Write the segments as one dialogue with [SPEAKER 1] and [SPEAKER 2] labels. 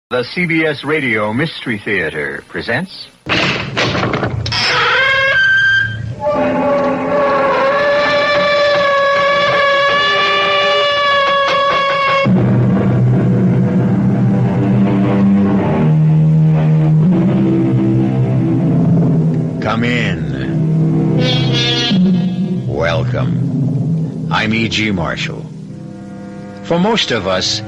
[SPEAKER 1] The CBS Radio Mystery Theater presents... Come in. Welcome. I'm E.G. Marshall. For most of us,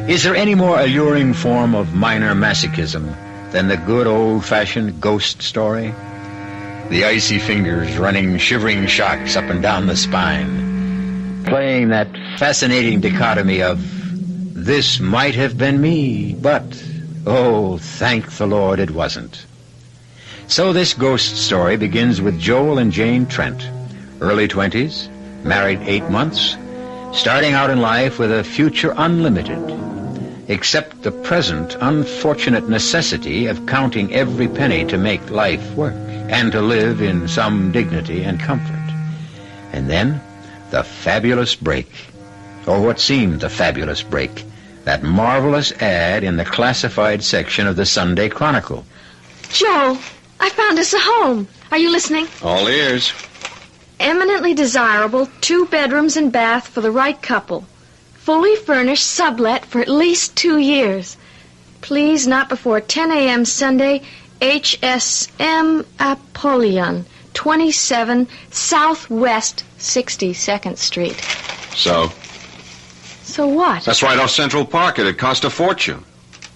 [SPEAKER 1] is there any more alluring form of minor masochism than the good old-fashioned ghost story? The icy fingers running shivering shocks up and down the spine, playing that fascinating dichotomy of, this might have been me, but, oh, thank the Lord it wasn't. So this ghost story begins with Joel and Jane Trent, early 20s, married 8 months, starting out in life with a future unlimited, except the present unfortunate necessity of counting every penny to make life work and to live in some dignity and comfort. And then the fabulous break, or what seemed the fabulous break, that marvelous ad in the classified section of the Sunday Chronicle.
[SPEAKER 2] Joel, I found us a home. Are you listening?
[SPEAKER 3] All ears.
[SPEAKER 2] Eminently desirable, 2 bedrooms and bath for the right couple. Fully furnished, sublet for at least 2 years. Please, not before 10 a.m. Sunday, HSM Apollyon, 27 Southwest 62nd Street.
[SPEAKER 3] So?
[SPEAKER 2] So what?
[SPEAKER 3] That's right off Central Park. It'd cost a fortune.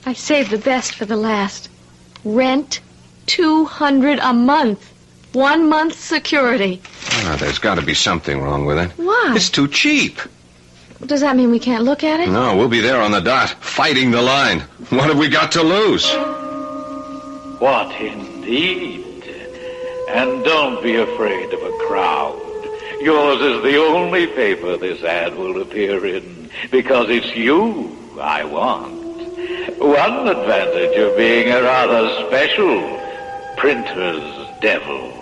[SPEAKER 2] I saved the best for the last. Rent, $200 a month. 1 month's security.
[SPEAKER 3] There's got to be something wrong with it.
[SPEAKER 2] Why?
[SPEAKER 3] It's too cheap.
[SPEAKER 2] Does that mean we can't look at it?
[SPEAKER 3] No, we'll be there on the dot, fighting the line. What have we got to lose?
[SPEAKER 4] What indeed? And don't be afraid of a crowd. Yours is the only paper this ad will appear in, because it's you I want. One advantage of being a rather special printer's devil.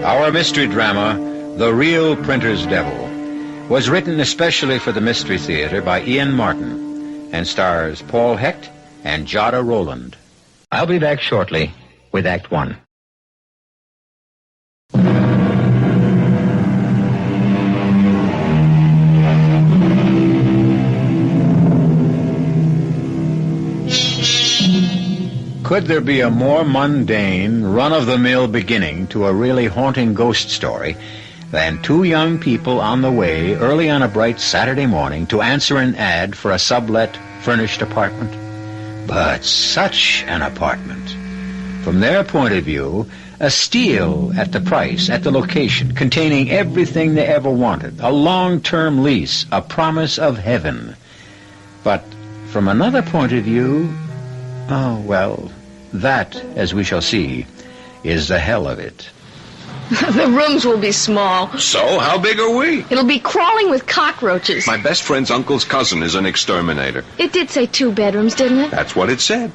[SPEAKER 1] Our mystery drama, The Real Printer's Devil, was written especially for the Mystery Theater by Ian Martin and stars Paul Hecht and Jada Rowland. I'll be back shortly with Act 1. Could there be a more mundane, run-of-the-mill beginning to a really haunting ghost story than 2 young people on the way early on a bright Saturday morning to answer an ad for a sublet furnished apartment? But such an apartment. From their point of view, a steal at the price, at the location, containing everything they ever wanted, a long-term lease, a promise of heaven. But from another point of view, oh, well, that, as we shall see, is the hell of it.
[SPEAKER 2] The rooms will be small.
[SPEAKER 3] So, how big are we?
[SPEAKER 2] It'll be crawling with cockroaches.
[SPEAKER 3] My best friend's uncle's cousin is an exterminator.
[SPEAKER 2] It did say 2 bedrooms, didn't it?
[SPEAKER 3] That's what it said.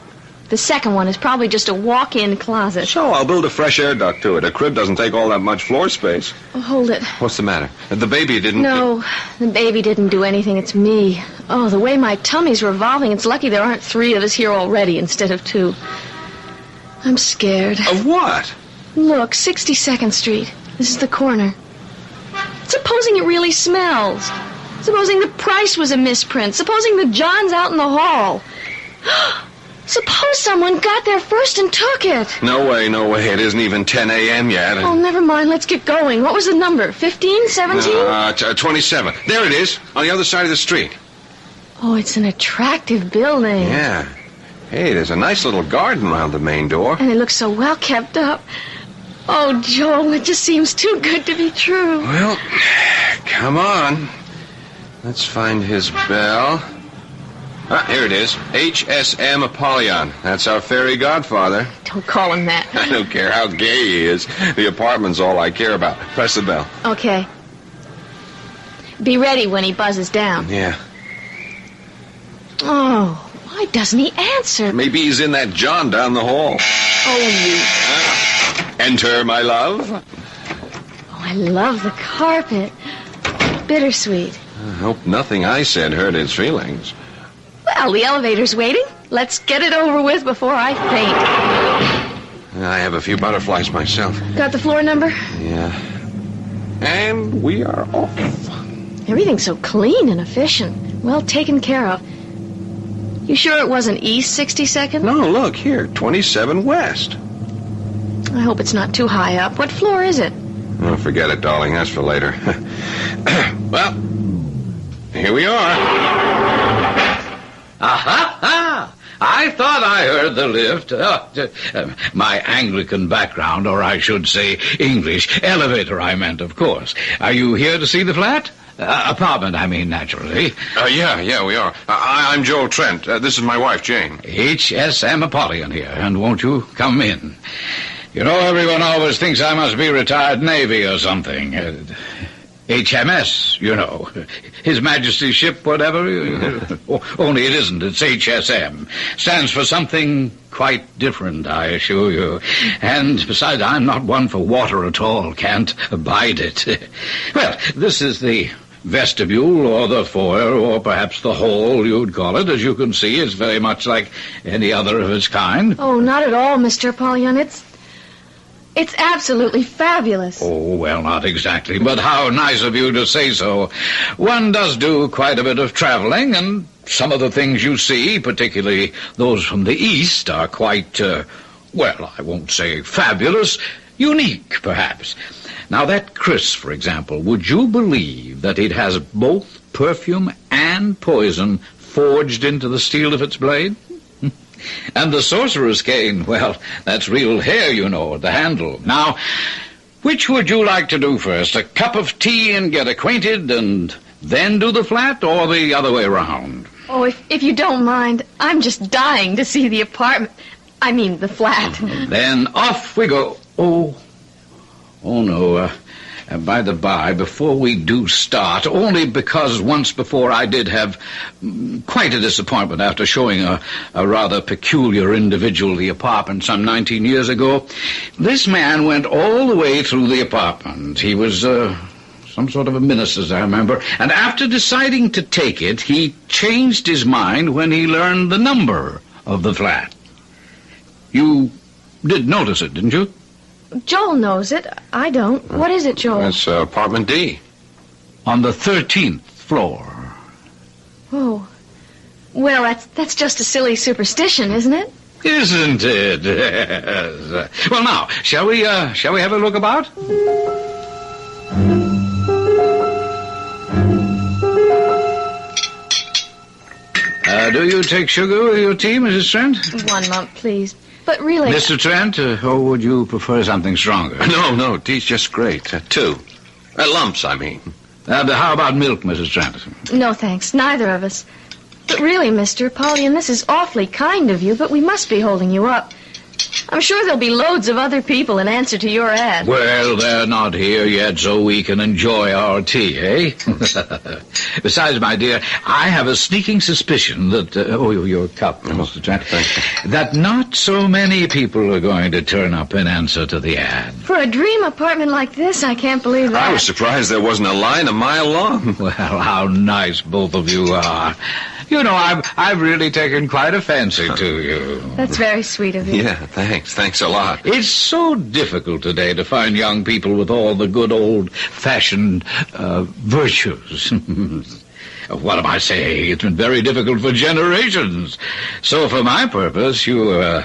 [SPEAKER 2] The second one is probably just a walk-in closet.
[SPEAKER 3] So, I'll build a fresh air duct to it. A crib doesn't take all that much floor space.
[SPEAKER 2] Oh, hold it.
[SPEAKER 3] What's the matter? The baby didn't...
[SPEAKER 2] No, the baby didn't do anything. It's me. Oh, the way my tummy's revolving, it's lucky there aren't 3 of us here already instead of 2. I'm scared.
[SPEAKER 3] Of what?
[SPEAKER 2] Look, 62nd Street. This is the corner. Supposing it really smells. Supposing the price was a misprint. Supposing the John's out in the hall. Suppose someone got there first and took it.
[SPEAKER 3] No way, no way. It isn't even 10 a.m. yet.
[SPEAKER 2] Oh, never mind. Let's get going. What was the number? 15? 17?
[SPEAKER 3] 27. There it is, on the other side of the street.
[SPEAKER 2] Oh, it's an attractive building.
[SPEAKER 3] Yeah. Hey, there's a nice little garden around the main door.
[SPEAKER 2] And it looks so well kept up. Oh, Joel, it just seems too good to be true.
[SPEAKER 3] Well, come on. Let's find his bell. Here it is. HSM Apollyon. That's our fairy godfather.
[SPEAKER 2] Don't call him that.
[SPEAKER 3] I don't care how gay he is. The apartment's all I care about. Press the bell.
[SPEAKER 2] Okay. Be ready when he buzzes down.
[SPEAKER 3] Yeah.
[SPEAKER 2] Oh, why doesn't he answer?
[SPEAKER 3] Maybe he's in that John down the hall.
[SPEAKER 2] Oh, you...
[SPEAKER 3] Enter, my love.
[SPEAKER 2] I love the carpet. Bittersweet.
[SPEAKER 3] I hope nothing I said hurt his feelings.
[SPEAKER 2] Well, the elevator's waiting. Let's get it over with before I faint.
[SPEAKER 3] I have a few butterflies myself.
[SPEAKER 2] Got the floor number?
[SPEAKER 3] Yeah. And we are off.
[SPEAKER 2] Everything's so clean and efficient. Well taken care of. You sure it wasn't East 62nd?
[SPEAKER 3] No, look, here, 27 West.
[SPEAKER 2] I hope it's not too high up. What floor is it?
[SPEAKER 3] Oh, forget it, darling. That's for later. Well, here we are.
[SPEAKER 5] Aha! I thought I heard the lift. My Anglican background, or I should say English. Elevator, I meant, of course. Are you here to see the flat? Apartment, I mean, naturally.
[SPEAKER 3] Yeah, we are. I'm Joel Trent. This is my wife, Jane.
[SPEAKER 5] HSM Apollyon here, and won't you come in? You know, everyone always thinks I must be retired Navy or something. HMS, you know. His Majesty's ship, whatever. Only it isn't. It's HSM. Stands for something quite different, I assure you. And besides, I'm not one for water at all. Can't abide it. Well, this is the vestibule, or the foyer, or perhaps the hall, you'd call it. As you can see, it's very much like any other of its kind.
[SPEAKER 2] Oh, not at all, Mr. Apollyon. It's absolutely fabulous.
[SPEAKER 5] Oh, well, not exactly, but how nice of you to say so. One does do quite a bit of traveling, and some of the things you see, particularly those from the East, are quite, well, I won't say fabulous, unique, perhaps. Now, that Chris, for example, would you believe that it has both perfume and poison forged into the steel of its blade? And the sorcerer's cane, well, that's real hair, you know, at the handle. Now, which would you like to do first? A cup of tea and get acquainted, and then do the flat, or the other way around?
[SPEAKER 2] Oh, if you don't mind, I'm just dying to see the apartment. I mean, the flat.
[SPEAKER 5] Then off we go. Oh no, by the by, before we do start, only because once before I did have quite a disappointment after showing a rather peculiar individual the apartment some 19 years ago. This man went all the way through the apartment. He was some sort of a minister, as I remember, and after deciding to take it, he changed his mind when he learned the number of the flat. You did notice it, didn't you?
[SPEAKER 2] Joel knows it. I don't. What is it, Joel?
[SPEAKER 3] That's apartment D.
[SPEAKER 5] On the 13th floor.
[SPEAKER 2] Oh. Well, that's just a silly superstition, isn't it?
[SPEAKER 5] Isn't it? Yes. Well, now, shall we have a look about? Do you take sugar with your tea, Mrs. Trent?
[SPEAKER 2] 1 lump, please. But really...
[SPEAKER 5] Mr. Trent, or would you prefer something stronger?
[SPEAKER 3] No, tea's just great. 2. Lumps, I mean.
[SPEAKER 5] How about milk, Mrs. Trent?
[SPEAKER 2] No, thanks. Neither of us. But really, Mr. Apollyon, this is awfully kind of you, but we must be holding you up. I'm sure there'll be loads of other people in answer to your ad.
[SPEAKER 5] Well, they're not here yet, so we can enjoy our tea, eh? Besides, my dear, I have a sneaking suspicion that... your cup, Mr. Trent. That not so many people are going to turn up in answer to the ad.
[SPEAKER 2] For a dream apartment like this, I can't believe that.
[SPEAKER 3] I was surprised there wasn't a line a mile long.
[SPEAKER 5] Well, how nice both of you are. You know, I've really taken quite a fancy to you.
[SPEAKER 2] That's very sweet of you.
[SPEAKER 3] Yeah, thanks. Thanks a lot.
[SPEAKER 5] It's so difficult today to find young people with all the good old-fashioned virtues. What am I saying? It's been very difficult for generations. So for my purpose, you're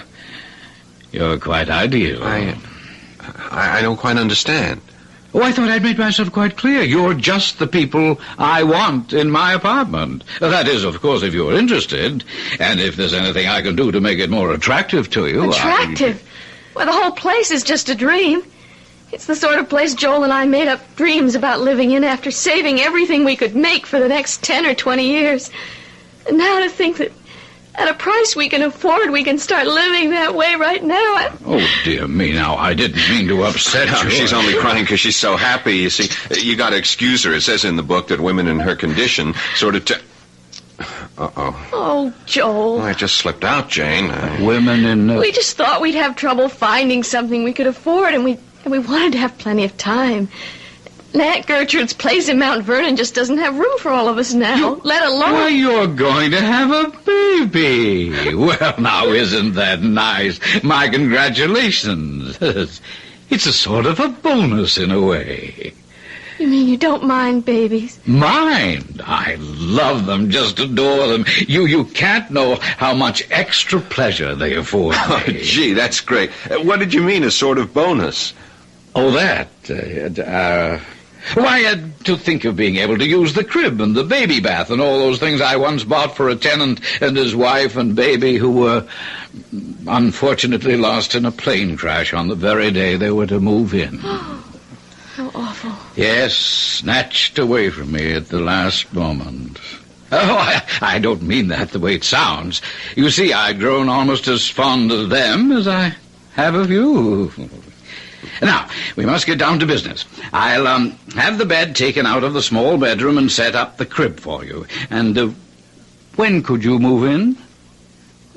[SPEAKER 5] quite ideal.
[SPEAKER 3] I don't quite understand.
[SPEAKER 5] Oh, I thought I'd made myself quite clear. You're just the people I want in my apartment. That is, of course, if you're interested, and if there's anything I can do to make it more attractive to you.
[SPEAKER 2] Attractive? Well, the whole place is just a dream. It's the sort of place Joel and I made up dreams about living in after saving everything we could make for the next 10 or 20 years. And now to think that at a price we can afford, we can start living that way right now.
[SPEAKER 5] Oh, dear me, now, I didn't mean to upset you.
[SPEAKER 3] She's only crying because she's so happy. You see, you got to excuse her. It says in the book that women in her condition sort of... Uh-oh.
[SPEAKER 2] Oh, Joel.
[SPEAKER 3] I just slipped out, Jane.
[SPEAKER 5] Women in...
[SPEAKER 2] We just thought we'd have trouble finding something we could afford, and we wanted to have plenty of time. Aunt Gertrude's place in Mount Vernon just doesn't have room for all of us now, let alone...
[SPEAKER 5] Why, you're going to have a baby. Well, now, isn't that nice? My congratulations. It's a sort of a bonus in a way.
[SPEAKER 2] You mean you don't mind babies?
[SPEAKER 5] Mind? I love them, just adore them. You can't know how much extra pleasure they afford me.
[SPEAKER 3] Oh, gee, that's great. What did you mean, a sort of bonus?
[SPEAKER 5] Oh, that. Why, to think of being able to use the crib and the baby bath and all those things I once bought for a tenant and his wife and baby who were unfortunately lost in a plane crash on the very day they were to move in.
[SPEAKER 2] How awful.
[SPEAKER 5] Yes, snatched away from me at the last moment. Oh, I don't mean that the way it sounds. You see, I've grown almost as fond of them as I have of you. Now, we must get down to business. I'll have the bed taken out of the small bedroom and set up the crib for you. And when could you move in?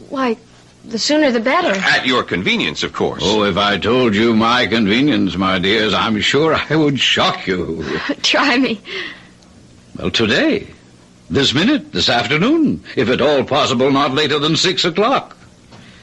[SPEAKER 2] Why, the sooner the better.
[SPEAKER 3] At your convenience, of course.
[SPEAKER 5] Oh, if I told you my convenience, my dears, I'm sure I would shock you.
[SPEAKER 2] Try me.
[SPEAKER 5] Well, today. This minute, this afternoon. If at all possible, not later than 6 o'clock.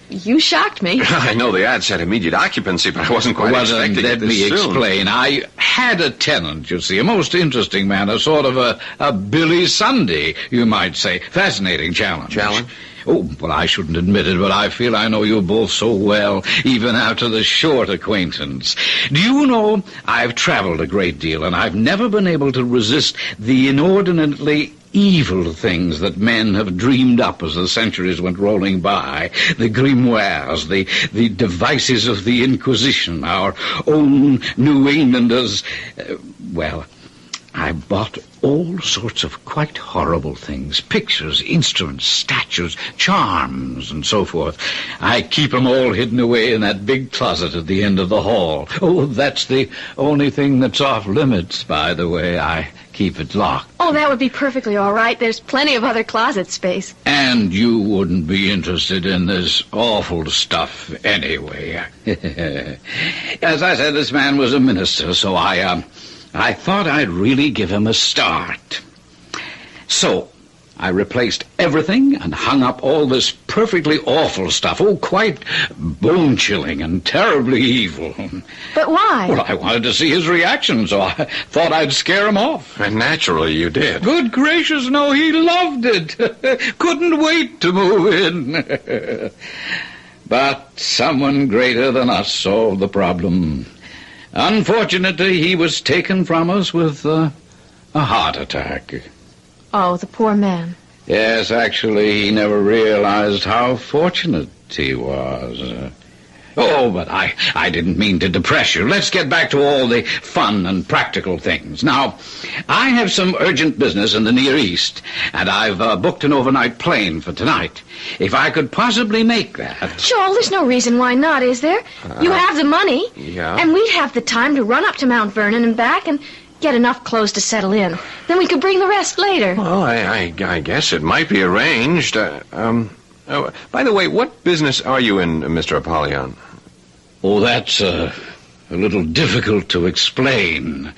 [SPEAKER 2] You shocked me.
[SPEAKER 3] I know the ad said immediate occupancy, but I wasn't quite expecting
[SPEAKER 5] let
[SPEAKER 3] it this
[SPEAKER 5] me
[SPEAKER 3] soon.
[SPEAKER 5] explain. I had a tenant, you see, a most interesting man, a sort of a Billy Sunday, you might say. Fascinating challenge.
[SPEAKER 3] Challenge?
[SPEAKER 5] Oh, well, I shouldn't admit it, but I feel I know you both so well, even after the short acquaintance. Do you know, I've traveled a great deal, and I've never been able to resist the inordinately evil things that men have dreamed up as the centuries went rolling by. The grimoires, the devices of the Inquisition, our own New Englanders. Well, I bought all sorts of quite horrible things. Pictures, instruments, statues, charms, and so forth. I keep them all hidden away in that big closet at the end of the hall. Oh, that's the only thing that's off limits, by the way. I keep it locked.
[SPEAKER 2] Oh, that would be perfectly all right. There's plenty of other closet space.
[SPEAKER 5] And you wouldn't be interested in this awful stuff anyway. As I said, this man was a minister, so I thought I'd really give him a start. So, I replaced everything and hung up all this perfectly awful stuff. Oh, quite bone-chilling and terribly evil.
[SPEAKER 2] But why?
[SPEAKER 5] Well, I wanted to see his reaction, so I thought I'd scare him off.
[SPEAKER 3] And naturally you did.
[SPEAKER 5] Good gracious, no, he loved it. Couldn't wait to move in. But someone greater than us solved the problem. Unfortunately, he was taken from us with a heart attack.
[SPEAKER 2] Oh, the poor man.
[SPEAKER 5] Yes, actually, he never realized how fortunate he was. But I didn't mean to depress you. Let's get back to all the fun and practical things. Now, I have some urgent business in the Near East, and I've booked an overnight plane for tonight. If I could possibly make that...
[SPEAKER 2] Joel, there's no reason why not, is there? You have the money.
[SPEAKER 3] Yeah.
[SPEAKER 2] And we'd have the time to run up to Mount Vernon and back and get enough clothes to settle in. Then we could bring the rest later.
[SPEAKER 3] Well, I guess it might be arranged. By the way, what business are you in, Mr. Apollyon?
[SPEAKER 5] Oh, that's a little difficult to explain.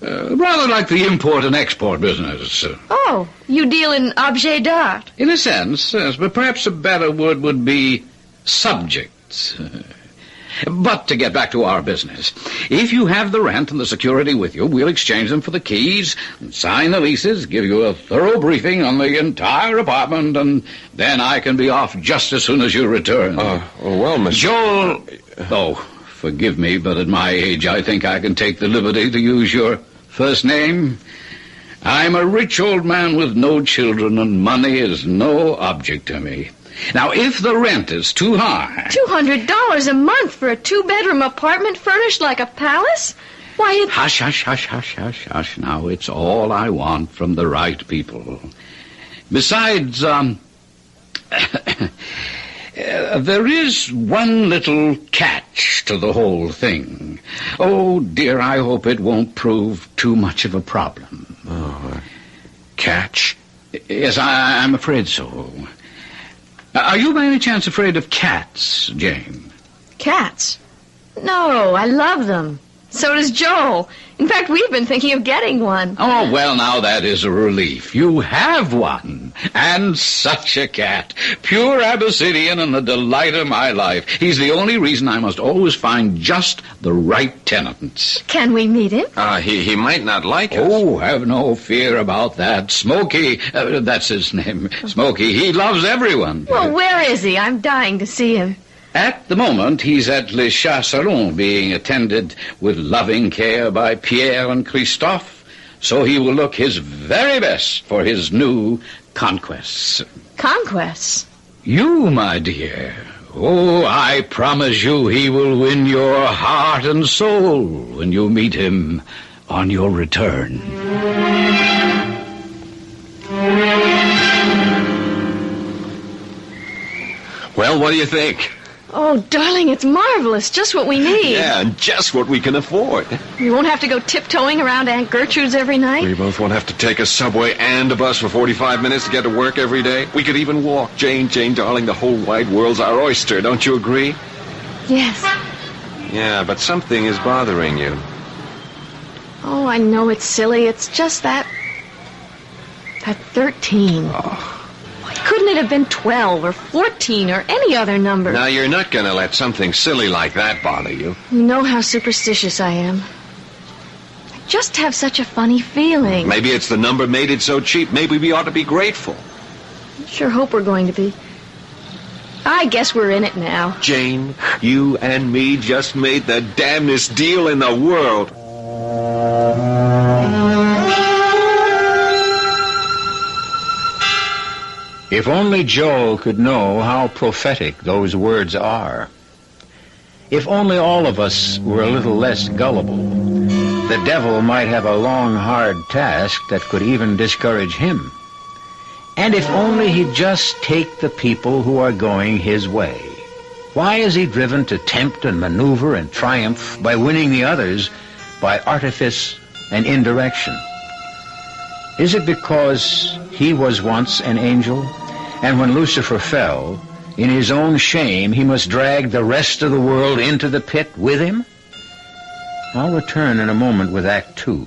[SPEAKER 5] Rather like the import and export business.
[SPEAKER 2] Oh, you deal in objet d'art.
[SPEAKER 5] In a sense, yes, but perhaps a better word would be subjects. But to get back to our business, if you have the rent and the security with you, we'll exchange them for the keys, and sign the leases, give you a thorough briefing on the entire apartment, and then I can be off just as soon as you return.
[SPEAKER 3] Well, Mr.
[SPEAKER 5] Joel... Oh, forgive me, but at my age, I think I can take the liberty to use your first name. I'm a rich old man with no children, and money is no object to me. Now, if the rent is too high...
[SPEAKER 2] $200 a month for a 2-bedroom apartment furnished like a palace? Why, it...
[SPEAKER 5] Hush, hush, hush, hush, hush, hush. Now, it's all I want from the right people. Besides, there is one little catch to the whole thing. Oh, dear, I hope it won't prove too much of a problem.
[SPEAKER 3] Catch?
[SPEAKER 5] Yes, I'm afraid so. Are you by any chance afraid of cats, Jane?
[SPEAKER 2] Cats? No, I love them. So does Joel. In fact, we've been thinking of getting one.
[SPEAKER 5] Oh, well, now that is a relief. You have one. And such a cat. Pure Abyssinian and the delight of my life. He's the only reason I must always find just the right tenants.
[SPEAKER 2] Can we meet him?
[SPEAKER 3] He might not like us.
[SPEAKER 5] Oh, have no fear about that. Smokey, that's his name. Smokey, he loves everyone.
[SPEAKER 2] Well, where is he? I'm dying to see him.
[SPEAKER 5] At the moment, he's at Le Chasseron, being attended with loving care by Pierre and Christophe, so he will look his very best for his new conquests.
[SPEAKER 2] Conquests?
[SPEAKER 5] You, my dear. Oh, I promise you he will win your heart and soul when you meet him on your return.
[SPEAKER 3] Well, what do you think?
[SPEAKER 2] Oh, darling, it's marvelous. Just what we need.
[SPEAKER 3] Yeah, and just what we can afford.
[SPEAKER 2] We won't have to go tiptoeing around Aunt Gertrude's every night.
[SPEAKER 3] We both won't have to take a subway and a bus for 45 minutes to get to work every day. We could even walk. Jane, darling, the whole wide world's our oyster. Don't you agree?
[SPEAKER 2] Yes.
[SPEAKER 3] Yeah, but something is bothering you.
[SPEAKER 2] Oh, I know it's silly. It's just that 13.
[SPEAKER 3] Oh.
[SPEAKER 2] Why couldn't it have been 12 or 14 or any other number?
[SPEAKER 3] Now, you're not going to let something silly like that bother you.
[SPEAKER 2] You know how superstitious I am. I just have such a funny feeling.
[SPEAKER 3] Maybe it's the number made it so cheap. Maybe we ought to be grateful.
[SPEAKER 2] I sure hope we're going to be. I guess we're in it now.
[SPEAKER 3] Jane, you and me just made the damnedest deal in the world.
[SPEAKER 1] If only Joel could know how prophetic those words are. If only all of us were a little less gullible, the devil might have a long, hard task that could even discourage him. And if only he'd just take the people who are going his way. Why is he driven to tempt and maneuver and triumph by winning the others by artifice and indirection? Is it because he was once an angel, and when Lucifer fell, in his own shame he must drag the rest of the world into the pit with him? I'll return in a moment with Act 2.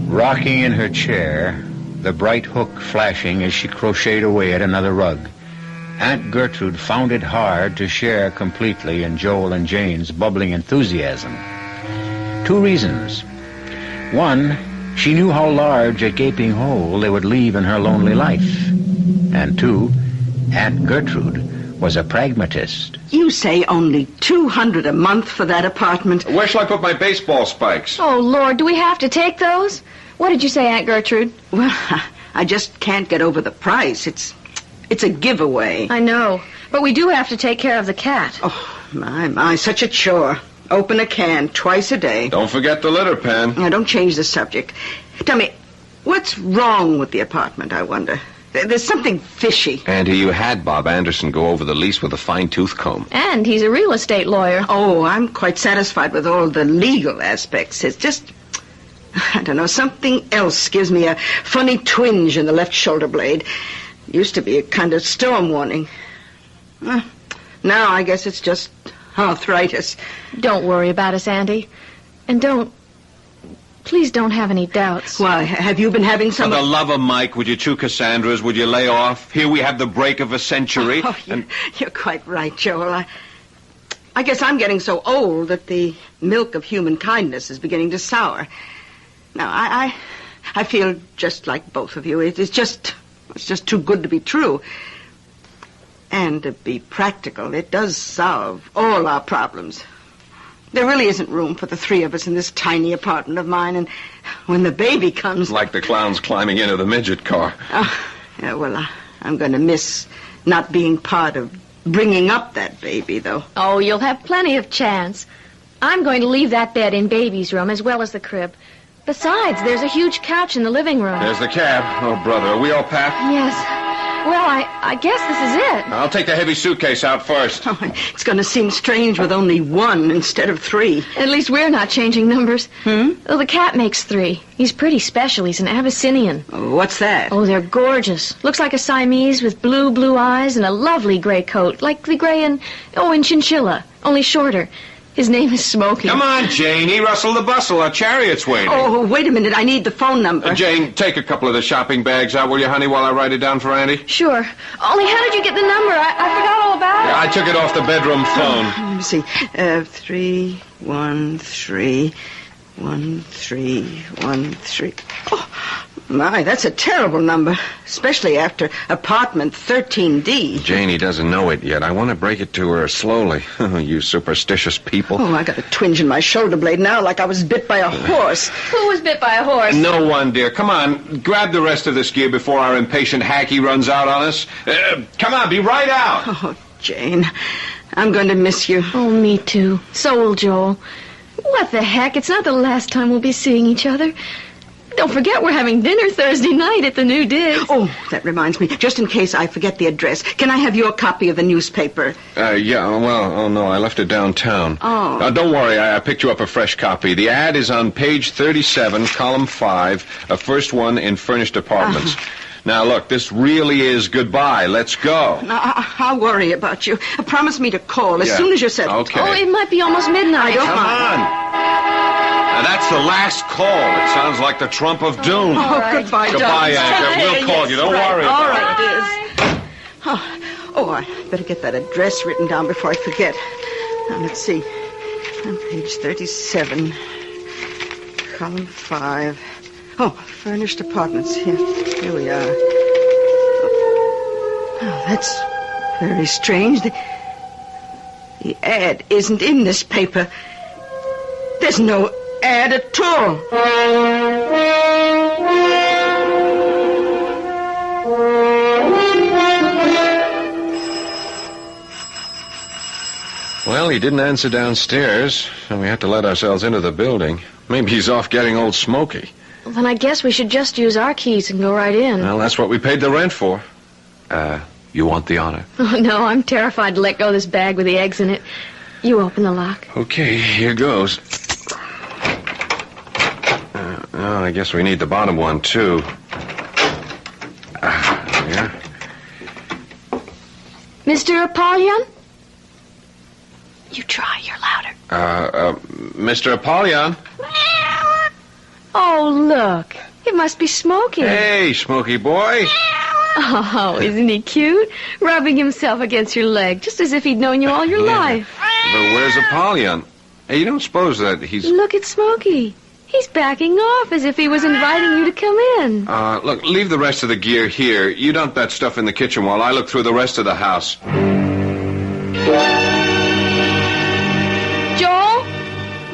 [SPEAKER 1] Rocking in her chair, the bright hook flashing as she crocheted away at another rug, Aunt Gertrude found it hard to share completely in Joel and Jane's bubbling enthusiasm. 2 reasons. 1, she knew how large a gaping hole they would leave in her lonely life. And 2, Aunt Gertrude was a pragmatist.
[SPEAKER 6] You say only $200 a month for that apartment.
[SPEAKER 3] Where shall I put my baseball spikes?
[SPEAKER 2] Oh, Lord, do we have to take those? What did you say, Aunt Gertrude?
[SPEAKER 6] Well, I just can't get over the price. It's a giveaway.
[SPEAKER 2] I know, but we do have to take care of the cat.
[SPEAKER 6] Oh, my, such a chore. Open a can twice a day.
[SPEAKER 3] Don't forget the litter pen.
[SPEAKER 6] Now, don't change the subject. Tell me, what's wrong with the apartment, I wonder? There's something fishy.
[SPEAKER 3] Auntie, you had Bob Anderson go over the lease with a fine-tooth comb.
[SPEAKER 2] And he's a real estate lawyer.
[SPEAKER 6] Oh, I'm quite satisfied with all the legal aspects. It's just, I don't know, something else gives me a funny twinge in the left shoulder blade. Used to be a kind of storm warning. Now I guess it's just arthritis.
[SPEAKER 2] Don't worry about us, Auntie. And please don't have any doubts.
[SPEAKER 6] Why, have you been having some...
[SPEAKER 3] For the love of Mike, would you 2 Cassandras? Would you lay off? Here we have the break of a century.
[SPEAKER 6] Oh, you're quite right, Joel. I guess I'm getting so old that the milk of human kindness is beginning to sour. Now, I feel just like both of you. It's just too good to be true. And to be practical, it does solve all our problems. There really isn't room for the 3 of us in this tiny apartment of mine, and when the baby comes...
[SPEAKER 3] Like the clowns climbing into the midget car.
[SPEAKER 6] Yeah, well, I'm going to miss not being part of bringing up that baby, though.
[SPEAKER 2] Oh, you'll have plenty of chance. I'm going to leave that bed in Baby's room as well as the crib. Besides, there's a huge couch in the living room.
[SPEAKER 3] There's the cab. Oh, brother, are we all packed?
[SPEAKER 2] Yes. Well, I guess this is it.
[SPEAKER 3] I'll take the heavy suitcase out first.
[SPEAKER 6] Oh, it's going to seem strange with only one instead of three.
[SPEAKER 2] At least we're not changing numbers.
[SPEAKER 6] Hmm?
[SPEAKER 2] Oh, the cat makes 3. He's pretty special. He's an Abyssinian.
[SPEAKER 6] Oh, what's that?
[SPEAKER 2] Oh, they're gorgeous. Looks like a Siamese with blue eyes and a lovely gray coat, like the gray in Chinchilla, only shorter. His name is Smokey.
[SPEAKER 3] Come on, Janie. Rustle the bustle. Our chariot's waiting.
[SPEAKER 6] Oh, wait a minute. I need the phone number.
[SPEAKER 3] Jane, take a couple of the shopping bags out, will you, honey, while I write it down for Andy?
[SPEAKER 2] Sure. Only how did you get the number? I forgot all about it.
[SPEAKER 3] I took it off the bedroom phone.
[SPEAKER 6] Let me see. 3131313. Oh, my, that's a terrible number, especially after apartment 13D.
[SPEAKER 3] Janie doesn't know it yet. I want to break it to her slowly. You superstitious people.
[SPEAKER 6] Oh, I got a twinge in my shoulder blade now like I was bit by a horse.
[SPEAKER 2] Who was bit by a horse?
[SPEAKER 3] No one, dear. Come on, grab the rest of this gear before our impatient hacky runs out on us. Come on, be right out.
[SPEAKER 6] Oh, Jane, I'm going to miss you.
[SPEAKER 2] Oh, me too. So will Joel. What the heck? It's not the last time we'll be seeing each other. Don't forget we're having dinner Thursday night at the New Digs.
[SPEAKER 6] Oh, that reminds me. Just in case I forget the address, can I have your copy of the newspaper?
[SPEAKER 3] No, I left it downtown.
[SPEAKER 6] Oh.
[SPEAKER 3] Don't worry, I picked you up a fresh copy. The ad is on page 37, column 5, first one in furnished apartments. Now, look, this really is goodbye. Let's go.
[SPEAKER 6] I'll worry about you. Promise me to call as soon as you're settled.
[SPEAKER 3] Okay.
[SPEAKER 2] Oh, it might be almost midnight.
[SPEAKER 6] Come
[SPEAKER 3] on. Now, that's the last call. It sounds like the trump of doom.
[SPEAKER 6] Oh, goodbye,
[SPEAKER 3] Goodbye,
[SPEAKER 6] darling.
[SPEAKER 3] Anchor. We'll call you. Don't worry
[SPEAKER 6] All
[SPEAKER 3] about
[SPEAKER 6] right, it is. Oh, I better get that address written down before I forget. Now, let's see. On page 37, column 5. Oh, furnished apartments. Here we are. Oh, that's very strange. The ad isn't in this paper. There's no ad at all.
[SPEAKER 3] Well, he didn't answer downstairs, and we had to let ourselves into the building. Maybe he's off getting old Smokey.
[SPEAKER 2] Well, then I guess we should just use our keys and go right in.
[SPEAKER 3] Well, that's what we paid the rent for. You want the honor?
[SPEAKER 2] Oh, no, I'm terrified to let go of this bag with the eggs in it. You open the lock.
[SPEAKER 3] Okay, here goes. I guess we need the bottom one, too. Yeah.
[SPEAKER 2] Mr. Apollyon? You try, you're louder.
[SPEAKER 3] Mr. Apollyon?
[SPEAKER 2] Oh, look. It must be Smokey.
[SPEAKER 3] Hey, Smokey boy.
[SPEAKER 2] Oh, isn't he cute? Rubbing himself against your leg, just as if he'd known you all your life.
[SPEAKER 3] But where's Apollyon? Hey, you don't suppose that he's...
[SPEAKER 2] Look at Smokey. He's backing off as if he was inviting you to come in.
[SPEAKER 3] Look, leave the rest of the gear here. You dump that stuff in the kitchen while I look through the rest of the house.
[SPEAKER 2] Joel?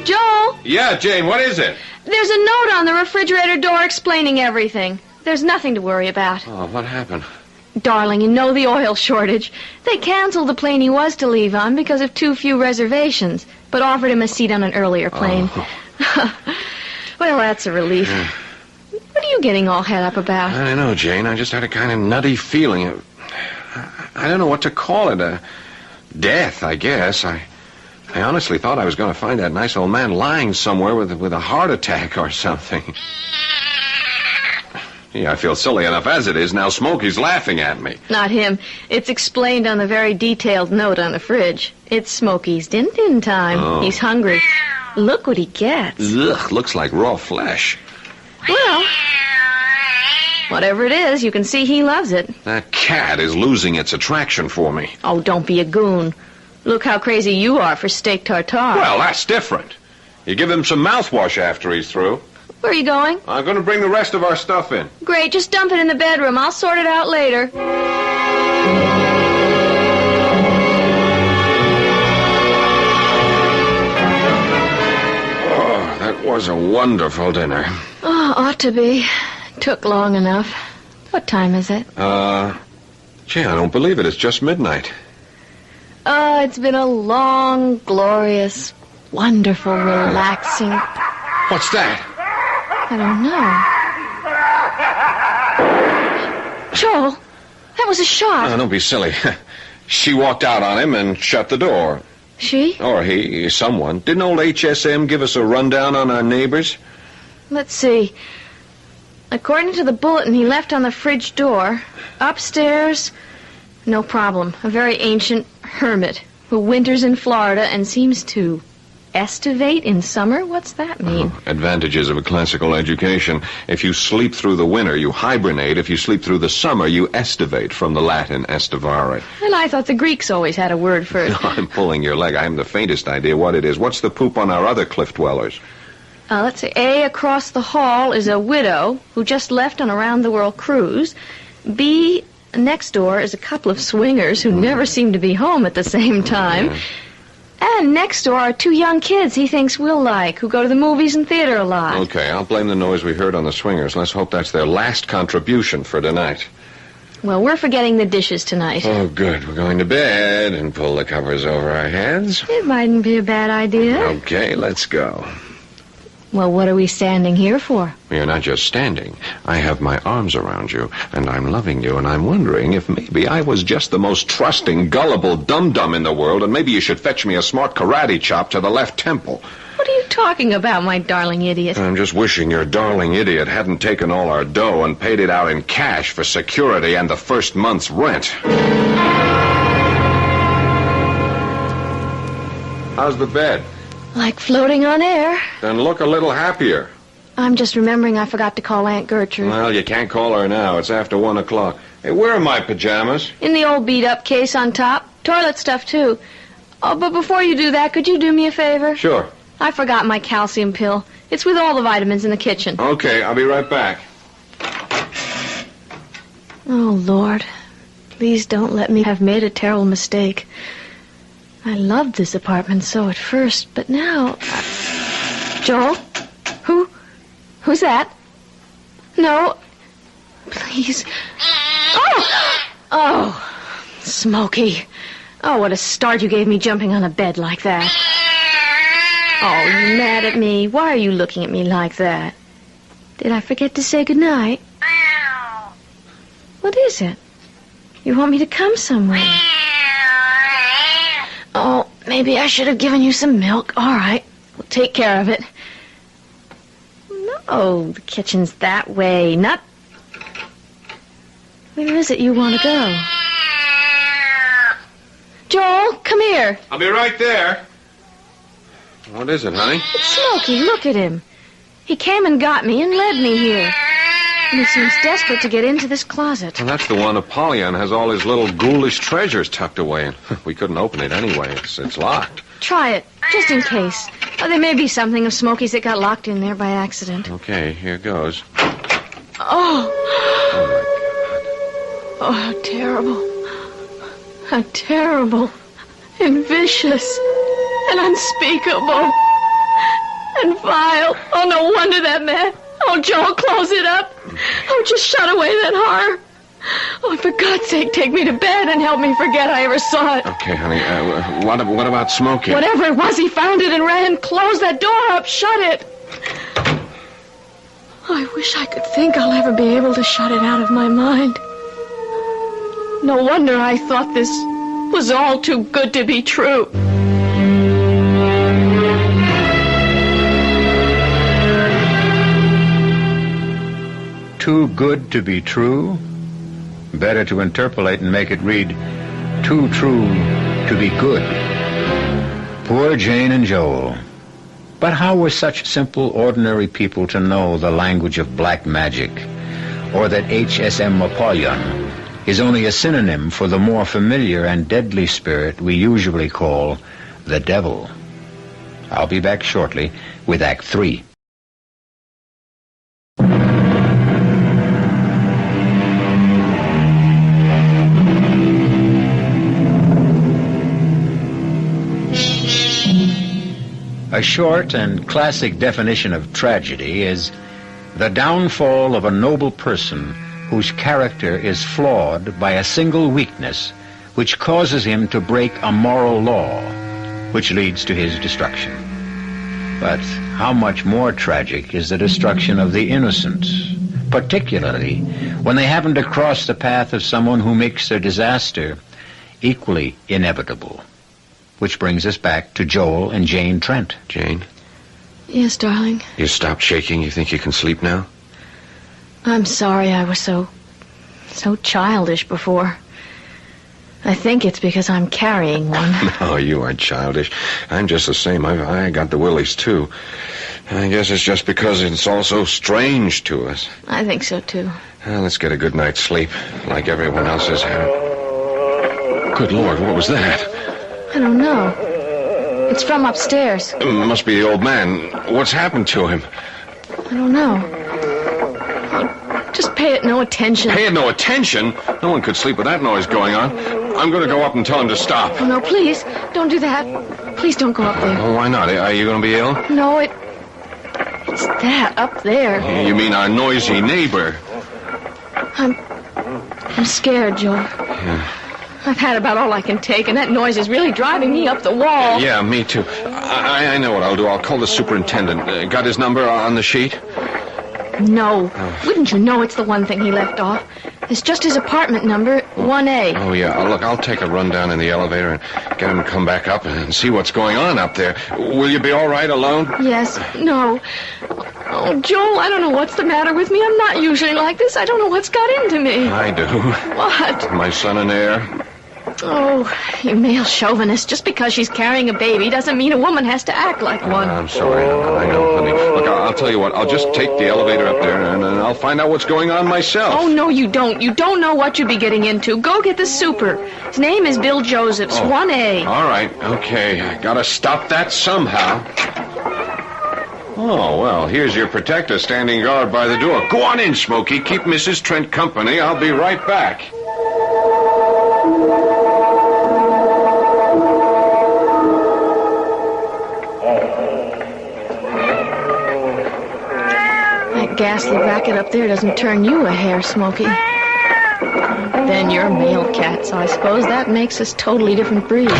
[SPEAKER 2] Joel?
[SPEAKER 3] Yeah, Jane, what is it?
[SPEAKER 2] There's a note on the refrigerator door explaining everything. There's nothing to worry about.
[SPEAKER 3] Oh, what happened?
[SPEAKER 2] Darling, you know the oil shortage. They canceled the plane he was to leave on because of too few reservations, but offered him a seat on an earlier plane.
[SPEAKER 3] Oh.
[SPEAKER 2] Well, that's a relief.
[SPEAKER 3] Yeah.
[SPEAKER 2] What are you getting all head up about?
[SPEAKER 3] I don't know, Jane. I just had a kind of nutty feeling. I don't know what to call it. Death, I guess. I honestly thought I was going to find that nice old man lying somewhere with a heart attack or something. Yeah, I feel silly enough as it is. Now Smokey's laughing at me.
[SPEAKER 2] Not him. It's explained on the very detailed note on the fridge. It's Smokey's din-din time.
[SPEAKER 3] Oh.
[SPEAKER 2] He's hungry. Look what he gets.
[SPEAKER 3] Ugh, looks like raw flesh.
[SPEAKER 2] Well, whatever it is, you can see he loves it.
[SPEAKER 3] That cat is losing its attraction for me.
[SPEAKER 2] Oh, don't be a goon. Look how crazy you are for steak tartare.
[SPEAKER 3] Well, that's different. You give him some mouthwash after he's through.
[SPEAKER 2] Where are you going?
[SPEAKER 3] I'm going to bring the rest of our stuff in.
[SPEAKER 2] Great, just dump it in the bedroom. I'll sort it out later.
[SPEAKER 3] Oh, that was a wonderful dinner.
[SPEAKER 2] Oh, ought to be. Took long enough. What time is it?
[SPEAKER 3] Gee, I don't believe it. It's just midnight.
[SPEAKER 2] Oh, it's been a long, glorious, wonderful, relaxing...
[SPEAKER 3] What's that?
[SPEAKER 2] I don't know. Joel, that was a shot.
[SPEAKER 3] Oh, don't be silly. She walked out on him and shut the door.
[SPEAKER 2] She?
[SPEAKER 3] Or he, someone. Didn't old HSM give us a rundown on our neighbors?
[SPEAKER 2] Let's see. According to the bulletin he left on the fridge door, upstairs, no problem. A very ancient hermit who winters in Florida and seems to estivate in summer? What's that mean?
[SPEAKER 3] Oh, advantages of a classical education. If you sleep through the winter, you hibernate. If you sleep through the summer, you estivate, from the Latin estivare.
[SPEAKER 2] And I thought the Greeks always had a word for it.
[SPEAKER 3] I'm pulling your leg. I haven't the faintest idea what it is. What's the poop on our other cliff dwellers?
[SPEAKER 2] Let's see. A, across the hall is a widow who just left on a round-the-world cruise. B, next door is a couple of swingers who never seem to be home at the same time.
[SPEAKER 3] Yeah.
[SPEAKER 2] And next door are two young kids he thinks we'll like, who go to the movies and theater a lot.
[SPEAKER 3] Okay, I'll blame the noise we heard on the swingers. Let's hope that's their last contribution for tonight.
[SPEAKER 2] Well, we're forgetting the dishes tonight.
[SPEAKER 3] Oh, good. We're going to bed and pull the covers over our heads.
[SPEAKER 2] It mightn't be a bad idea.
[SPEAKER 3] Okay, let's go.
[SPEAKER 2] Well, what are we standing here for?
[SPEAKER 3] You're not just standing. I have my arms around you, and I'm loving you, and I'm wondering if maybe I was just the most trusting, gullible dum-dum in the world, and maybe you should fetch me a smart karate chop to the left temple.
[SPEAKER 2] What are you talking about, my darling idiot?
[SPEAKER 3] I'm just wishing your darling idiot hadn't taken all our dough and paid it out in cash for security and the first month's rent. How's the bed?
[SPEAKER 2] Like floating on air.
[SPEAKER 3] Then look a little happier.
[SPEAKER 2] I'm just remembering I forgot to call Aunt Gertrude.
[SPEAKER 3] Well, you can't call her now. It's after 1 o'clock. Hey, where are my pajamas?
[SPEAKER 2] In the old beat-up case on top. Toilet stuff, too. Oh, but before you do that, could you do me a favor?
[SPEAKER 3] Sure.
[SPEAKER 2] I forgot my calcium pill. It's with all the vitamins in the kitchen.
[SPEAKER 3] Okay, I'll be right back.
[SPEAKER 2] Oh, Lord. Please don't let me have made a terrible mistake. I loved this apartment so at first, but now... Joel? Who's that? No. Please. Oh, Smokey. Oh, what a start you gave me jumping on a bed like that. Oh, you mad at me? Why are you looking at me like that? Did I forget to say goodnight? What is it? You want me to come somewhere? Oh, maybe I should have given you some milk. All right, we'll take care of it. No, the kitchen's that way, not... Where is it you want to go? Joel, come here.
[SPEAKER 3] I'll be right there. What is it, honey?
[SPEAKER 2] It's Smokey. Look at him. He came and got me and led me here. And he seems desperate to get into this closet.
[SPEAKER 3] Well, that's the one Apollyon has all his little ghoulish treasures tucked away in. We couldn't open it anyway. It's locked.
[SPEAKER 2] Try it, just in case. Oh, there may be something of Smokey's that got locked in there by accident.
[SPEAKER 3] Okay, here goes.
[SPEAKER 2] Oh.
[SPEAKER 3] Oh, my God.
[SPEAKER 2] Oh, how terrible. How terrible. And vicious. And unspeakable. And vile. Oh, no wonder that man... Oh, Joel, close it up. Oh, just shut away that horror. Oh, for God's sake, take me to bed and help me forget I ever saw it.
[SPEAKER 3] Okay, honey, what about Smokey?
[SPEAKER 2] Whatever it was, he found it and ran. Close that door up. Shut it. I wish I could think I'll ever be able to shut it out of my mind. No wonder I thought this was all too good to be true.
[SPEAKER 1] Too good to be true? Better to interpolate and make it read, too true to be good. Poor Jane and Joel. But how were such simple, ordinary people to know the language of black magic, or that HSM Apollyon is only a synonym for the more familiar and deadly spirit we usually call the devil? I'll be back shortly with Act 3. A short and classic definition of tragedy is the downfall of a noble person whose character is flawed by a single weakness which causes him to break a moral law, which leads to his destruction. But how much more tragic is the destruction of the innocent, particularly when they happen to cross the path of someone who makes their disaster equally inevitable. Which brings us back to Joel and Jane Trent.
[SPEAKER 3] Jane?
[SPEAKER 2] Yes, darling?
[SPEAKER 3] You stopped shaking? You think you can sleep now?
[SPEAKER 2] I'm sorry I was so childish before. I think it's because I'm carrying one.
[SPEAKER 3] No, you aren't childish. I'm just the same. I got the willies, too. I guess it's just because it's all so strange to us.
[SPEAKER 2] I think so, too.
[SPEAKER 3] Well, let's get a good night's sleep, like everyone else has had. Good Lord, what was that?
[SPEAKER 2] I don't know. It's from upstairs.
[SPEAKER 3] It must be the old man. What's happened to him?
[SPEAKER 2] I don't know. Oh, just pay it no attention.
[SPEAKER 3] Pay it no attention? No one could sleep with that noise going on. I'm going to go up and tell him to stop.
[SPEAKER 2] Oh, no, please, don't do that. Please don't go up there.
[SPEAKER 3] Oh, why not? Are you going to be ill?
[SPEAKER 2] No, it's that up there.
[SPEAKER 3] You mean our noisy neighbor?
[SPEAKER 2] I'm scared, Joel.
[SPEAKER 3] Yeah.
[SPEAKER 2] I've had about all I can take, and that noise is really driving me up the wall.
[SPEAKER 3] Yeah, me too. I know what I'll do. I'll call the superintendent. Got his number on the sheet?
[SPEAKER 2] No. Wouldn't you know it's the one thing he left off? It's just his apartment number, 1A.
[SPEAKER 3] Oh, yeah. Look, I'll take a run down in the elevator and get him to come back up and see what's going on up there. Will you be all right alone?
[SPEAKER 2] Yes. No. Oh, Joel, I don't know what's the matter with me. I'm not usually like this. I don't know what's got into me.
[SPEAKER 3] I do.
[SPEAKER 2] What?
[SPEAKER 3] My son and heir.
[SPEAKER 2] Oh, you male chauvinist. Just because she's carrying a baby doesn't mean a woman has to act like one.
[SPEAKER 3] I'm sorry. I know, honey. Look, I'll tell you what. I'll just take the elevator up there and I'll find out what's going on myself.
[SPEAKER 2] Oh, no, you don't. You don't know what you'd be getting into. Go get the super. His name is Bill Josephs, 1A.
[SPEAKER 3] All right. Okay. I gotta stop that somehow. Oh, well, here's your protector standing guard by the door. Go on in, Smokey. Keep Mrs. Trent company. I'll be right back.
[SPEAKER 2] That ghastly racket up there doesn't turn you a hair, Smokey. Then you're a male cat, so I suppose that makes us totally different breeds.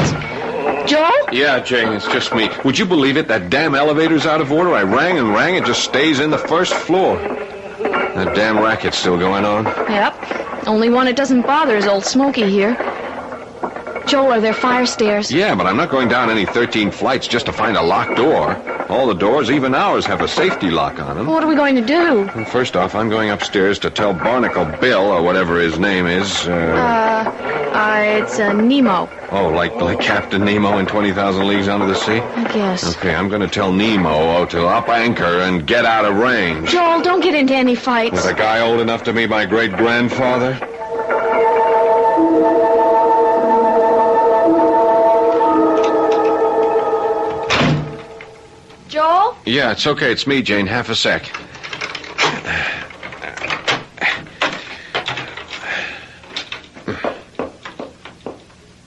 [SPEAKER 2] Joel?
[SPEAKER 3] Yeah, Jane, it's just me. Would you believe it? That damn elevator's out of order. I rang and rang. It just stays in the first floor. That damn racket's still going on.
[SPEAKER 2] Yep. Only one it doesn't bother is old Smokey here. Joel, are there fire stairs?
[SPEAKER 3] Yeah, but I'm not going down any 13 flights just to find a locked door. All the doors, even ours, have a safety lock on them.
[SPEAKER 2] What are we going to do?
[SPEAKER 3] And first off, I'm going upstairs to tell Barnacle Bill, or whatever his name is,
[SPEAKER 2] It's Nemo.
[SPEAKER 3] Oh, like Captain Nemo in 20,000 Leagues Under the Sea?
[SPEAKER 2] I guess.
[SPEAKER 3] Okay, I'm going to tell Nemo to up anchor and get out of range.
[SPEAKER 2] Joel, don't get into any fights.
[SPEAKER 3] With a guy old enough to be my great-grandfather?
[SPEAKER 2] Joel?
[SPEAKER 3] Yeah, it's okay. It's me, Jane. Half a sec.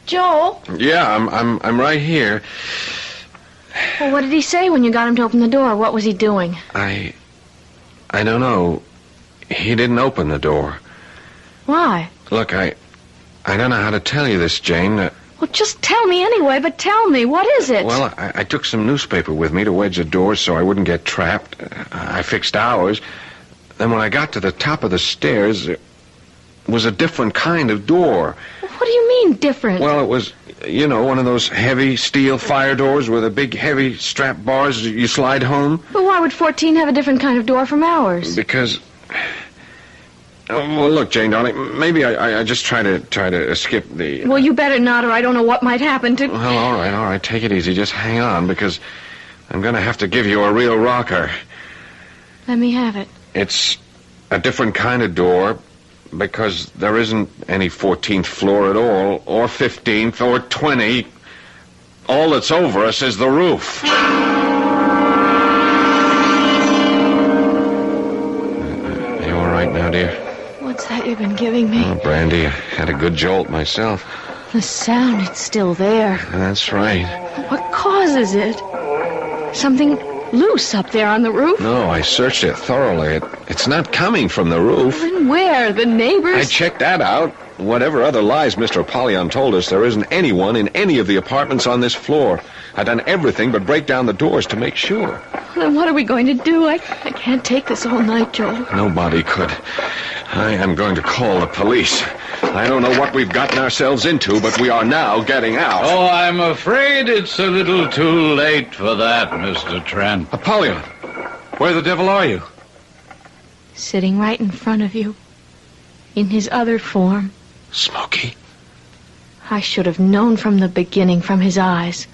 [SPEAKER 2] Joel?
[SPEAKER 3] Yeah, I'm right here.
[SPEAKER 2] Well, what did he say when you got him to open the door? What was he doing?
[SPEAKER 3] I don't know. He didn't open the door.
[SPEAKER 2] Why?
[SPEAKER 3] Look, I don't know how to tell you this, Jane.
[SPEAKER 2] Well, just tell me anyway, but tell me. What is it?
[SPEAKER 3] Well, I took some newspaper with me to wedge the door so I wouldn't get trapped. I fixed ours. Then when I got to the top of the stairs, it was a different kind of door.
[SPEAKER 2] What do you mean, different?
[SPEAKER 3] Well, it was, one of those heavy steel fire doors with the big heavy strap bars you slide home.
[SPEAKER 2] But why would 14 have a different kind of door from ours?
[SPEAKER 3] Because... well, look, Jane, darling, maybe I just try to skip the...
[SPEAKER 2] Well, you better not, or I don't know what might happen to...
[SPEAKER 3] Well, all right, take it easy. Just hang on, because I'm going to have to give you a real rocker.
[SPEAKER 2] Let me have it.
[SPEAKER 3] It's a different kind of door, because there isn't any 14th floor at all, or 15th, or 20. All that's over us is the roof. You all right now, dear?
[SPEAKER 2] What's that you've been giving me?
[SPEAKER 3] Oh, brandy. I had a good jolt myself.
[SPEAKER 2] The sound, it's still there.
[SPEAKER 3] That's right.
[SPEAKER 2] What causes it? Something loose up there on the roof?
[SPEAKER 3] No, I searched it thoroughly. It's not coming from the roof.
[SPEAKER 2] Then where? The neighbors?
[SPEAKER 3] I checked that out. Whatever other lies Mr. Apollyon told us, there isn't anyone in any of the apartments on this floor. I've done everything but break down the doors to make sure.
[SPEAKER 2] Then what are we going to do? I can't take this all night, Joel.
[SPEAKER 3] Nobody could. I am going to call the police. I don't know what we've gotten ourselves into, but we are now getting out.
[SPEAKER 5] Oh, I'm afraid it's a little too late for that, Mr. Trent.
[SPEAKER 3] Apollyon, where the devil are you?
[SPEAKER 2] Sitting right in front of you. In his other form.
[SPEAKER 3] Smokey.
[SPEAKER 2] I should have known from the beginning from his eyes.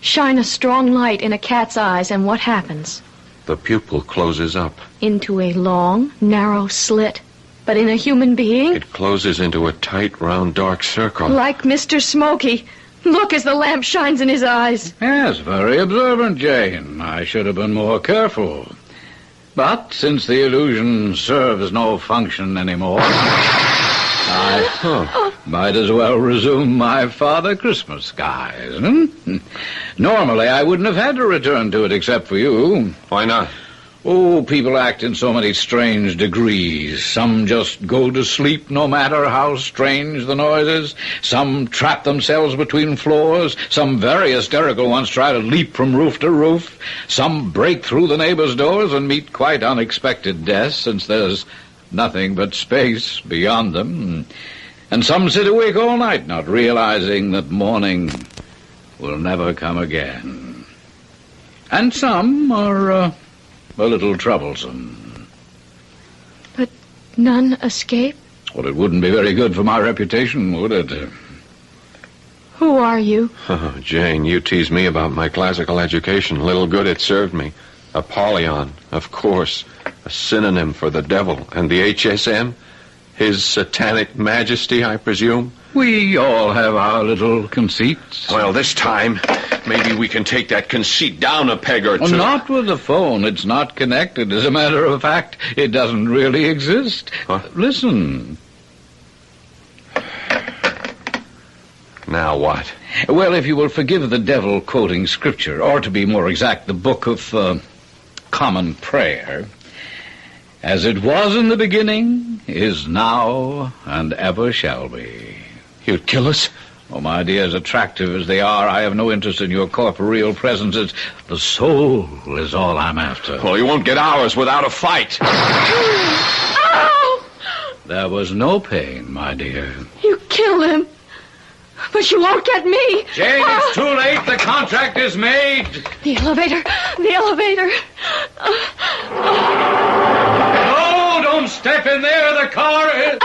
[SPEAKER 2] Shine a strong light in a cat's eyes, and what happens?
[SPEAKER 3] The pupil closes up.
[SPEAKER 2] Into a long, narrow slit. But in a human being?
[SPEAKER 3] It closes into a tight, round, dark circle.
[SPEAKER 2] Like Mr. Smokey. Look as the lamp shines in his eyes.
[SPEAKER 5] Yes, very observant, Jane. I should have been more careful. But since the illusion serves no function anymore, I might as well resume my Father Christmas guise. Normally, I wouldn't have had to return to it except for you.
[SPEAKER 3] Why not?
[SPEAKER 5] Oh, people act in so many strange degrees. Some just go to sleep no matter how strange the noise is. Some trap themselves between floors. Some very hysterical ones try to leap from roof to roof. Some break through the neighbors' doors and meet quite unexpected death, since there's nothing but space beyond them. And some sit awake all night, not realizing that morning will never come again. And some are a little troublesome.
[SPEAKER 2] But none escape?
[SPEAKER 5] Well, it wouldn't be very good for my reputation, would it?
[SPEAKER 2] Who are you?
[SPEAKER 3] Oh, Jane, you tease me about my classical education. Little good it served me. Apollyon, of course. A synonym for the devil. And the HSM? His satanic majesty, I presume?
[SPEAKER 5] We all have our little conceits.
[SPEAKER 3] Well, this time, maybe we can take that conceit down a peg or two.
[SPEAKER 5] Well, not with the phone. It's not connected. As a matter of fact, it doesn't really exist.
[SPEAKER 3] Huh?
[SPEAKER 5] Listen.
[SPEAKER 3] Now what?
[SPEAKER 5] Well, if you will forgive the devil quoting scripture, or to be more exact, the book of common prayer, as it was in the beginning, is now, and ever shall be.
[SPEAKER 3] You'd kill us?
[SPEAKER 5] Oh, my dear, as attractive as they are, I have no interest in your corporeal presences. The soul is all I'm after.
[SPEAKER 3] Well, you won't get ours without a fight.
[SPEAKER 2] Ow!
[SPEAKER 5] There was no pain, my dear.
[SPEAKER 2] You killed him. But you won't get me.
[SPEAKER 5] Jane, it's too late. The contract is made.
[SPEAKER 2] The elevator. The elevator.
[SPEAKER 5] No, don't step in there. The car is...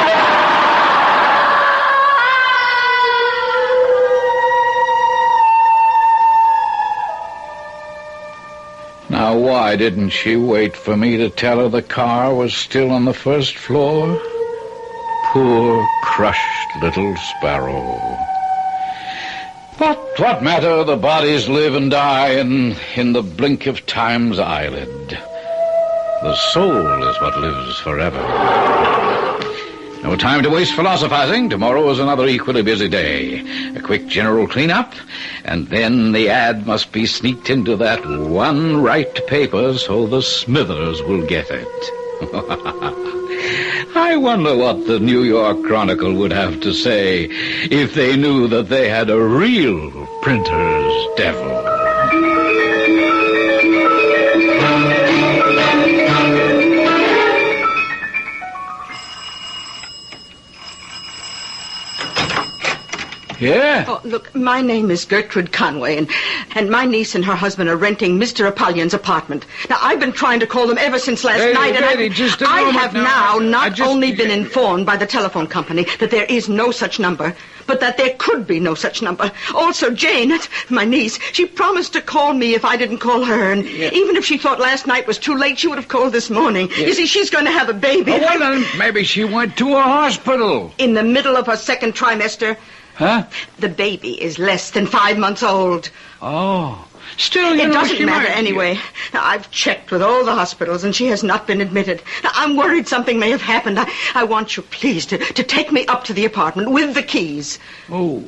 [SPEAKER 5] Now, why didn't she wait for me to tell her the car was still on the first floor? Poor, crushed little sparrow. But what matter? The bodies live and die in the blink of time's eyelid. The soul is what lives forever. No time to waste philosophizing. Tomorrow is another equally busy day. A quick general cleanup, and then the ad must be sneaked into that one right paper so the Smithers will get it. I wonder what the New York Chronicle would have to say if they knew that they had a real printer's devil. Yeah?
[SPEAKER 6] Oh, look, my name is Gertrude Conway, and my niece and her husband are renting Mr. Apollyon's apartment. Now, I've been trying to call them ever since last night, and I have now not only been informed by the telephone company that there is no such number, but that there could be no such number. Also, Jane, my niece, she promised to call me if I didn't call her, and even if she thought last night was too late, she would have called this morning. You see, she's going to have a baby.
[SPEAKER 5] Oh, well, then maybe she went to a hospital.
[SPEAKER 6] In the middle of her second trimester.
[SPEAKER 5] Huh?
[SPEAKER 6] The baby is less than 5 months old.
[SPEAKER 5] Oh. Still,
[SPEAKER 6] it doesn't matter anyway. Now, I've checked with all the hospitals, and she has not been admitted. Now, I'm worried something may have happened. I want you, please, to take me up to the apartment with the keys.
[SPEAKER 5] Oh,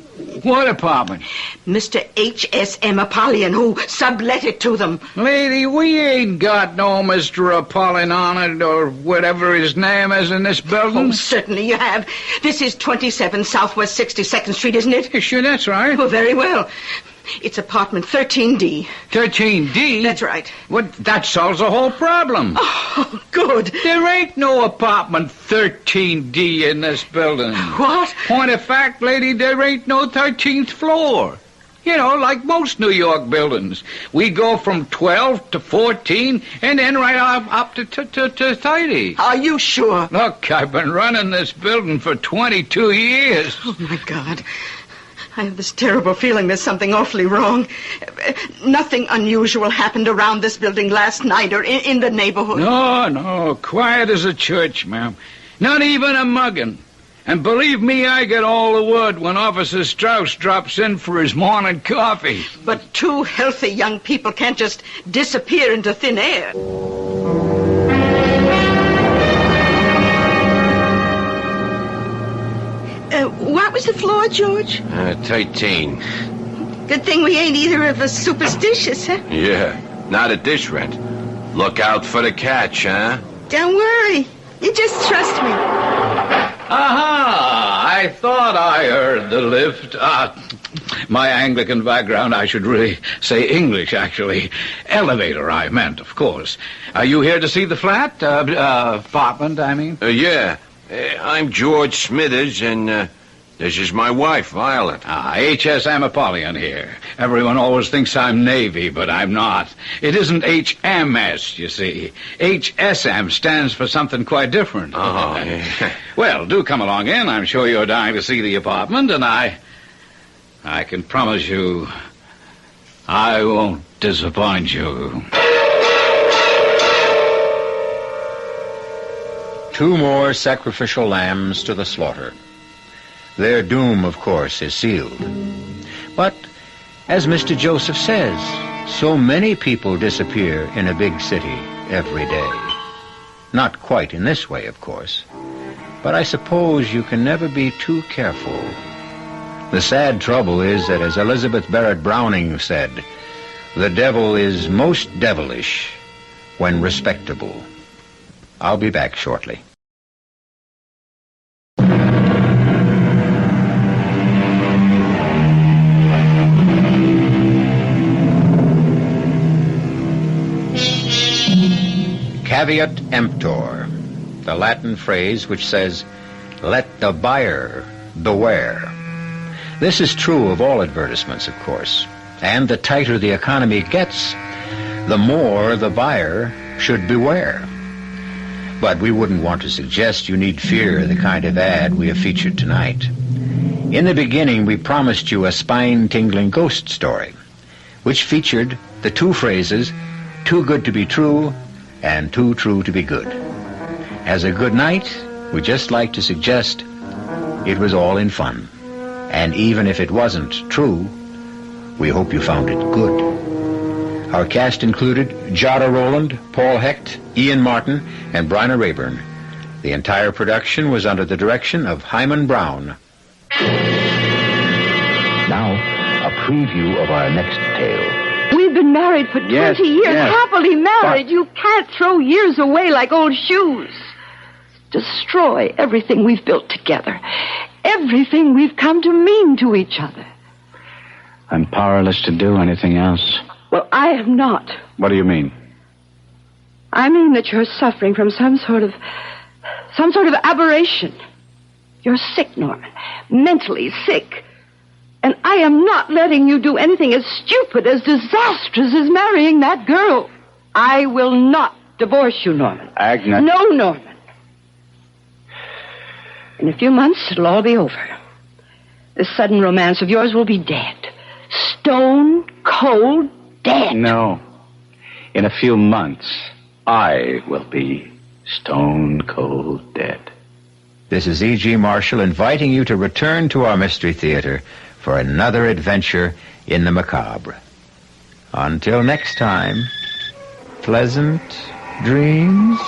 [SPEAKER 5] what apartment?
[SPEAKER 6] Mr. H.S.M. Apollyon, who sublet it to them.
[SPEAKER 5] Lady, we ain't got no Mr. Apollyon on it, or whatever his name is in this building.
[SPEAKER 6] Oh, certainly you have. This is 27 Southwest 62nd Street, isn't it?
[SPEAKER 5] Sure, that's right.
[SPEAKER 6] Well, very well. It's apartment 13D.
[SPEAKER 5] 13D?
[SPEAKER 6] That's right.
[SPEAKER 5] What? That solves the whole problem.
[SPEAKER 6] Oh, good.
[SPEAKER 5] There ain't no apartment 13D in this building.
[SPEAKER 6] What?
[SPEAKER 5] Point of fact, lady, there ain't no 13th floor. You know, like most New York buildings. We go from 12 to 14 and then right up to 30.
[SPEAKER 6] Are you sure?
[SPEAKER 5] Look, I've been running this building for 22 years.
[SPEAKER 6] Oh, my God. I have this terrible feeling there's something awfully wrong. Nothing unusual happened around this building last night or in the neighborhood.
[SPEAKER 5] No, quiet as a church, ma'am. Not even a mugging. And believe me, I get all the word when Officer Strauss drops in for his morning coffee.
[SPEAKER 6] But two healthy young people can't just disappear into thin air. What was the floor, George?
[SPEAKER 3] 13.
[SPEAKER 6] Good thing we ain't either of us superstitious, huh?
[SPEAKER 3] Yeah, not at this rent. Look out for the catch, huh?
[SPEAKER 6] Don't worry. You just trust me.
[SPEAKER 5] Aha! I thought I heard the lift. My Anglican background, I should really say English, actually. Elevator, I meant, of course. Are you here to see the flat? Apartment, I mean?
[SPEAKER 3] Yeah. I'm George Smithers, and this is my wife, Violet.
[SPEAKER 5] HSM Apollyon here. Everyone always thinks I'm Navy, but I'm not. It isn't HMS, you see. HSM stands for something quite different.
[SPEAKER 3] Oh, yeah.
[SPEAKER 5] Well, do come along in. I'm sure you're dying to see the apartment, and I can promise you I won't disappoint you.
[SPEAKER 1] 2 more sacrificial lambs to the slaughter. Their doom, of course, is sealed. But, as Mr. Joseph says, so many people disappear in a big city every day. Not quite in this way, of course. But I suppose you can never be too careful. The sad trouble is that, as Elizabeth Barrett Browning said, the devil is most devilish when respectable. I'll be back shortly. Caveat emptor, the Latin phrase which says, let the buyer beware. This is true of all advertisements, of course, and the tighter the economy gets, the more the buyer should beware. But we wouldn't want to suggest you need fear the kind of ad we have featured tonight. In the beginning, we promised you a spine-tingling ghost story, which featured the 2 phrases, too good to be true and too true to be good. As a good night, we'd just like to suggest it was all in fun. And even if it wasn't true, we hope you found it good. Our cast included Jada Rowland, Paul Hecht, Ian Martin, and Bryna Raeburn. The entire production was under the direction of Himan Brown.
[SPEAKER 7] Now, a preview of our next tale.
[SPEAKER 8] We've been married for 20 years, happily married. You can't throw years away like old shoes. Destroy everything we've built together. Everything we've come to mean to each other.
[SPEAKER 7] I'm powerless to do anything else.
[SPEAKER 8] Well, I am not.
[SPEAKER 7] What do you mean?
[SPEAKER 8] I mean that you're suffering from some sort of aberration. You're sick, Norman. Mentally sick. And I am not letting you do anything as stupid, as disastrous as marrying that girl. I will not divorce you, Norman.
[SPEAKER 7] Agnes.
[SPEAKER 8] No, Norman. In a few months, it'll all be over. This sudden romance of yours will be dead. Stone cold dead.
[SPEAKER 7] No. In a few months, I will be stone cold dead.
[SPEAKER 1] This is E.G. Marshall inviting you to return to our Mystery Theater for another adventure in the macabre. Until next time, pleasant dreams.